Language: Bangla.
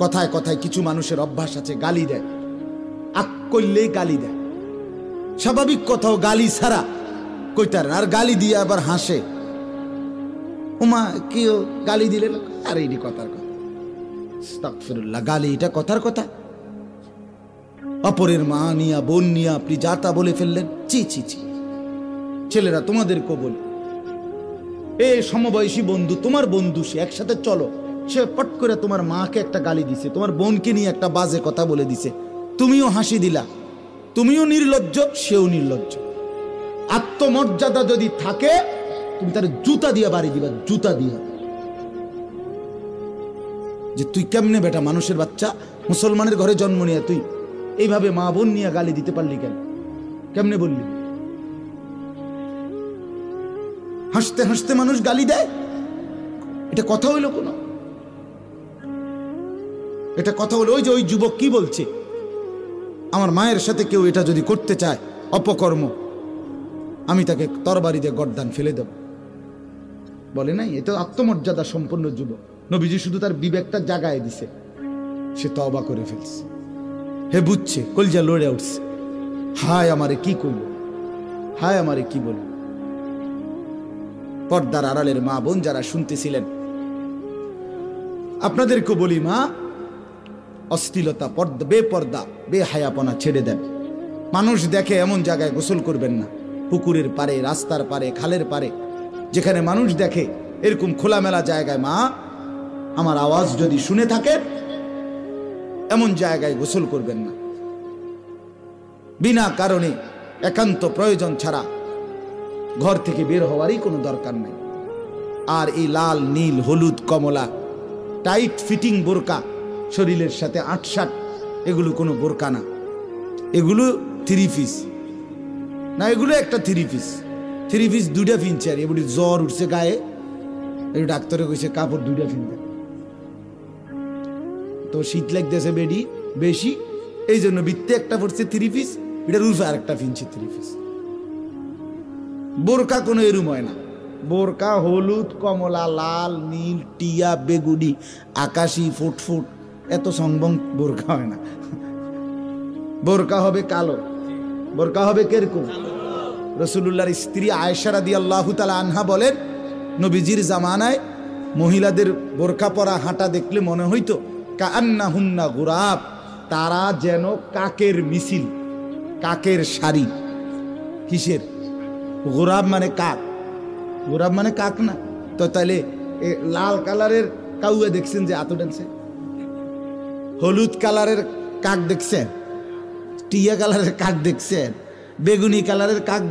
কথায় কথায় কিছু মানুষের অভ্যাস আছে, গালি দেয়, আক করলেই গালি দেয়। স্বাভাবিক কথাও গালি ছাড়া কইতার, আর গালি দিয়ে আবার হাসে। উমা কেউ গালি দিলে আর এই কথার কথা, আস্তাগফিরুল্লাহ, গালি এটা কথার কথা? অপরের মা নিয়া বোন নিয়া আপনি যা তা বলে ফেললেন, চি চি চি। ছেলেরা তোমাদেরকেও বলি, এ সমবয়সী বন্ধু, তোমার বন্ধু, সে একসাথে চলো, সে পট করে তোমার মাকে একটা গালি দিছে, তোমার বোনকে নিয়ে একটা বাজে কথা বলে দিছে, তুমিও হাসি দিলা, তুমিও নির্লজ্জ, সেও নির্লজ্জ। আত্মমর্যাদা যদি থাকে তুমি তার জুতা দিয়ে বাড়ি দিবা, জুতা দিয়া, যে তুই কেমনে বেটা, মানুষের বাচ্চা, মুসলমানের ঘরে জন্ম নিয়ে তুই এইভাবে মা বোন নিয়ে গালি দিতে পারলি কেন? কেমনে বললি? হাসতে হাসতে মানুষ গালি দেয়, এটা কথা হইল কোন? এটা কথা হলো? ওই যে ওই যুবক কি বলছে, আমার মায়ের সাথে কেউ এটা যদি করতে চায় অপকর্ম, আমি তাকে তরবারি দিয়ে গর্দান ফেলে দেব, বলে নাই? এটা আত্মমর্যাদা সম্পন্ন যুবক। নবীজি শুধু তার বিবেকটা জাগায় দিছে, সে তওবা করে ফেলছে। হে বুঝছে, কলজা লড়ে উঠছে, হায় আমারে কি কইল, হায় আমারে কি বলল। পর্দার আড়ালের মা বোন যারা শুনতেছিলেন, আপনাদেরকে বলি, মা, অশ্লীলতা, বেপর্দা, বেহায়াপনা ছেড়ে দেন। মানুষ দেখে এমন জায়গায় গোসল করবেন না, পুকুরের পারে, রাস্তার পারে, খালের পারে, যেখানে মানুষ দেখে এরকম খোলামেলা জায়গায়, মা, আমার আওয়াজ যদি শুনে থাকেন, এমন জায়গায় গোসল করবেন না। বিনা কারণে একান্ত প্রয়োজন ছাড়া ঘর থেকে বের হওয়ারই কোনো দরকার নাই। আর এই লাল, নীল, হলুদ, কমলা টাইট ফিটিং বোরকা, শরীরের সাথে আটসাট, এগুলো কোনো বোরকা না, এগুলো 3 পিস না, এগুলো একটা 3 পিস। 3 পিস 2টা ফিনছে, আর এগুলি জ্বর উঠছে গায়ে, এই ডাক্তারে কইছে কাপড় 2টা ফিনতে, তো শীত লাগতেছে বেডি বেশি, এই জন্য বৃত্তে একটা পড়ছে 3 পিস, এটার উল্ফে আর একটা ফিনছে 3 পিস। বোরকা কোনো এরুম হয় না। বোরকা হলুদ, কমলা, লাল, নীল, টিয়া, বেগুনি, আকাশি, ফুটফুট, এত সংবং বোরকা হয় না। বোরকা হবে কালো। বোরকা হবে কিরকম? রাসূলুল্লাহর স্ত্রী আয়েশা রাদিয়াল্লাহু তাআলা আনহা বলেন, নবীজির জামানায় মহিলাদের বোরকা পরা হাঁটা দেখলে মনে হইতো কাআন্নাহুন্না গুরাব, তারা যেন কাকের মিছিল, কাকের সারি। কিসের? গোরাব মানে কাক, গোরাব মানে কাক না তো? তাহলে লাল কালারের কাউয়া দেখছেন যে এত ডাকছে? হলুদ কালারের কাক দেখছেন? টিয়া কালারের কাক দেখছেন? বেগুনি কালারের কাক